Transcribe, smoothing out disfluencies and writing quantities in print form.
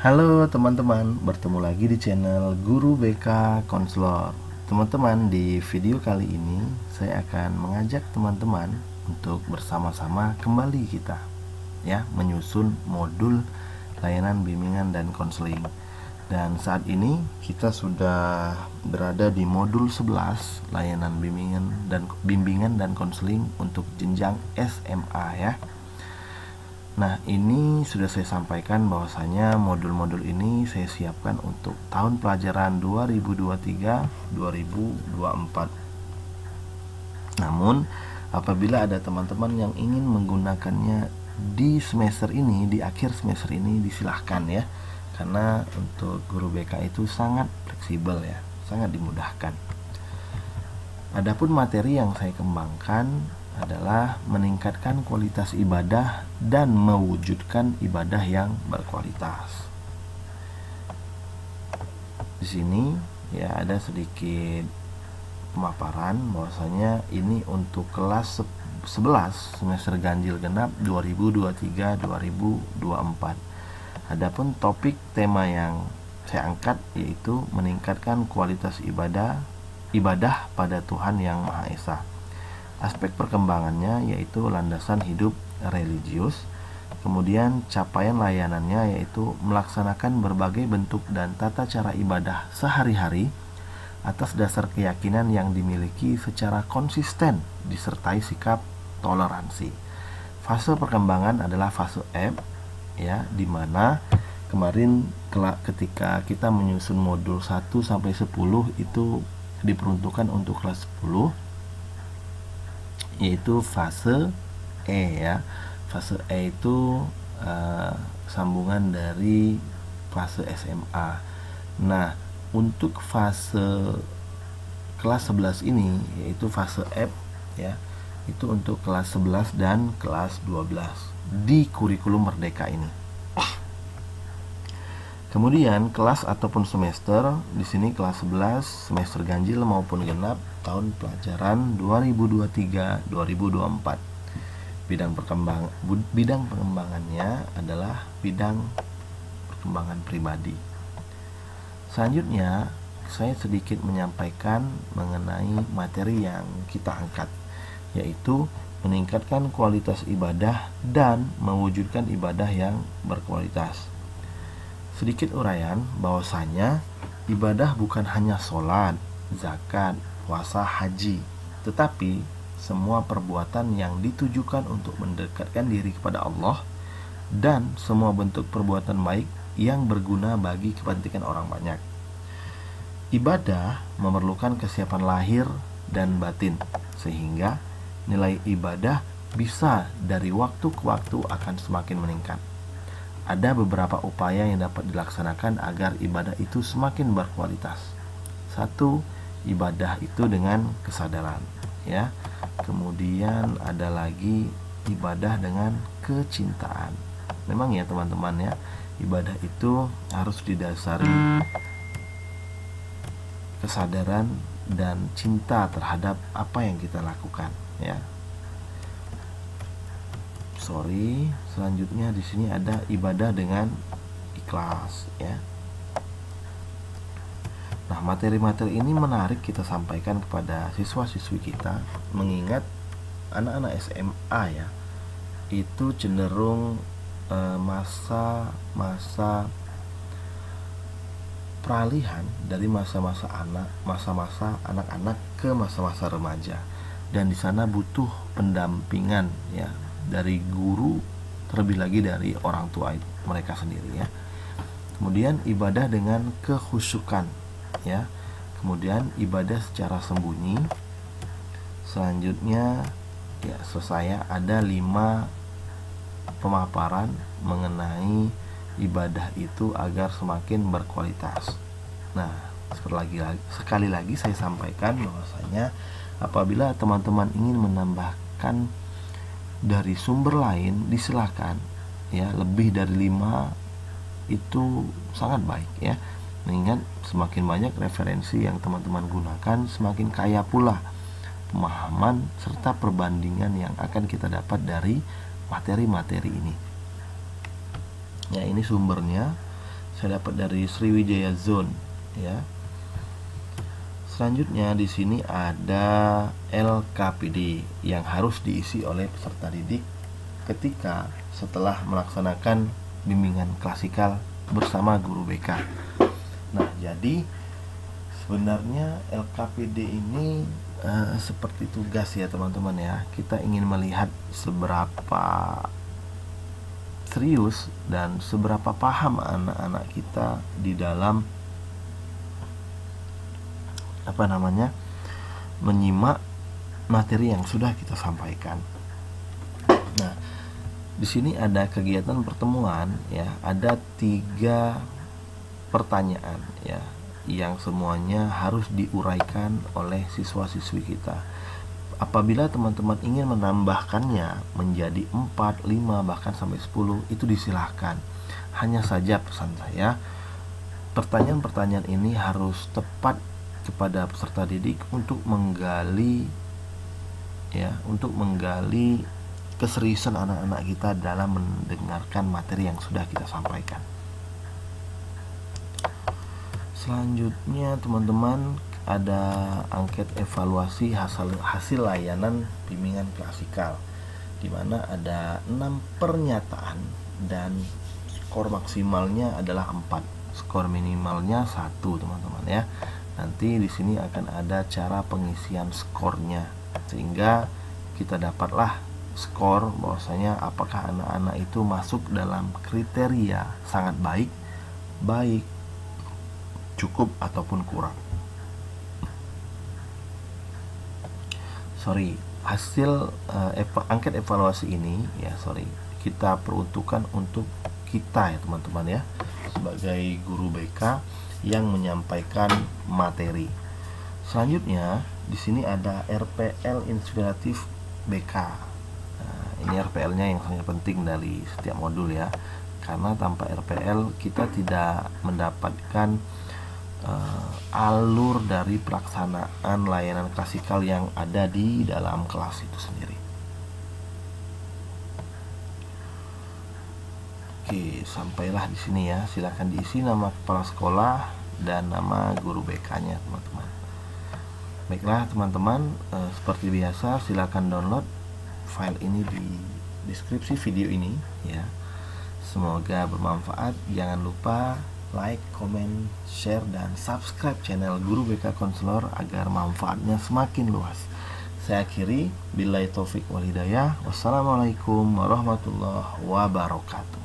Halo teman-teman, bertemu lagi di channel Guru BK Konselor. Teman-teman, di video kali ini saya akan mengajak teman-teman untuk bersama-sama kembali kita menyusun modul layanan bimbingan dan konseling. Dan saat ini kita sudah berada di modul 11 layanan bimbingan dan konseling untuk jenjang SMA ya. Nah, ini sudah saya sampaikan bahwasanya modul-modul ini saya siapkan untuk tahun pelajaran 2023-2024. Namun, apabila ada teman-teman yang ingin menggunakannya di semester ini, di akhir semester ini, disilahkan ya. Karena untuk guru BK itu sangat fleksibel ya, sangat dimudahkan. Adapun materi yang saya kembangkan adalah meningkatkan kualitas ibadah dan mewujudkan ibadah yang berkualitas. Di sini ya ada sedikit pemaparan bahwasanya ini untuk kelas 11 semester ganjil genap 2023-2024. Adapun topik tema yang saya angkat yaitu meningkatkan kualitas ibadah pada Tuhan Yang Maha Esa. Aspek perkembangannya yaitu landasan hidup religius, kemudian capaian layanannya yaitu melaksanakan berbagai bentuk dan tata cara ibadah sehari-hari atas dasar keyakinan yang dimiliki secara konsisten disertai sikap toleransi. Fase perkembangan adalah fase F ya, dimana kemarin ketika kita menyusun modul 1 sampai 10 itu diperuntukkan untuk kelas 10, yaitu fase E ya. Fase E itu sambungan dari fase SMA. Nah, untuk fase kelas 11 ini yaitu fase F ya, itu untuk kelas 11 dan kelas 12 di kurikulum Merdeka ini. Kemudian kelas ataupun semester di sini kelas 11 semester ganjil maupun genap tahun pelajaran 2023-2024. Bidang pengembangannya adalah bidang perkembangan pribadi. Selanjutnya saya sedikit menyampaikan mengenai materi yang kita angkat, yaitu meningkatkan kualitas ibadah dan mewujudkan ibadah yang berkualitas. Sedikit uraian bahwasanya ibadah bukan hanya sholat, zakat, puasa, haji, tetapi semua perbuatan yang ditujukan untuk mendekatkan diri kepada Allah dan semua bentuk perbuatan baik yang berguna bagi kepentingan orang banyak. Ibadah memerlukan kesiapan lahir dan batin, sehingga nilai ibadah bisa dari waktu ke waktu akan semakin meningkat. Ada beberapa upaya yang dapat dilaksanakan agar ibadah itu semakin berkualitas. 1. Ibadah itu dengan kesadaran ya. Kemudian ada lagi ibadah dengan kecintaan. Memang ya teman-teman ya, ibadah itu harus didasari kesadaran dan cinta terhadap apa yang kita lakukan ya. Selanjutnya di sini ada ibadah dengan ikhlas ya. Nah, materi-materi ini menarik kita sampaikan kepada siswa-siswi kita, mengingat anak-anak SMA ya, itu cenderung masa-masa peralihan dari masa-masa anak-anak ke masa-masa remaja, dan di sana butuh pendampingan ya dari guru, terlebih lagi dari orang tua mereka sendiri ya. Kemudian ibadah dengan kekhusyukan ya. Kemudian ibadah secara sembunyi. Selanjutnya ya selesai, ada 5 pemaparan mengenai ibadah itu agar semakin berkualitas. Nah, sekali lagi saya sampaikan bahwasanya apabila teman-teman ingin menambahkan dari sumber lain, disilahkan ya, lebih dari 5 itu sangat baik ya, mengingat semakin banyak referensi yang teman-teman gunakan, semakin kaya pula pemahaman serta perbandingan yang akan kita dapat dari materi-materi ini ya. Ini sumbernya Saya dapat dari Sriwijaya Zone ya. Selanjutnya di sini ada LKPD yang harus diisi oleh peserta didik ketika setelah melaksanakan bimbingan klasikal bersama guru BK. Nah, jadi sebenarnya LKPD ini seperti tugas ya teman-teman ya. Kita ingin melihat seberapa serius dan seberapa paham anak-anak kita di dalam menyimak materi yang sudah kita sampaikan. Nah, di sini ada kegiatan pertemuan ya, ada 3 pertanyaan ya, yang semuanya harus diuraikan oleh siswa-siswi kita. Apabila teman-teman ingin menambahkannya menjadi 4, 5, bahkan sampai 10, itu disilahkan. Hanya saja pesan saya, pertanyaan-pertanyaan ini harus tepat kepada peserta didik untuk menggali keseriusan anak-anak kita dalam mendengarkan materi yang sudah kita sampaikan. Selanjutnya teman-teman, ada angket evaluasi hasil layanan bimbingan klasikal, di mana ada 6 pernyataan dan skor maksimalnya adalah 4, skor minimalnya 1 teman-teman ya. Nanti di sini akan ada cara pengisian skornya, sehingga kita dapatlah skor bahwasanya apakah anak-anak itu masuk dalam kriteria sangat baik, cukup ataupun kurang. Hasil angket evaluasi ini ya, kita peruntukkan untuk kita ya teman-teman ya, sebagai guru BK yang menyampaikan materi. Selanjutnya di sini ada RPL inspiratif BK. Nah, ini RPL-nya yang sangat penting dari setiap modul ya, karena tanpa RPL kita tidak mendapatkan alur dari pelaksanaan layanan klasikal yang ada di dalam kelas itu sendiri. Oke, sampailah di sini ya. Silakan diisi nama kepala sekolah dan nama guru BK-nya, teman-teman. Baiklah, teman-teman, seperti biasa silakan download file ini di deskripsi video ini ya. Semoga bermanfaat. Jangan lupa like, comment, share, dan subscribe channel Guru BK Konselor agar manfaatnya semakin luas. Saya akhiri, billahi taufik wal hidayah. Wassalamualaikum warahmatullahi wabarakatuh.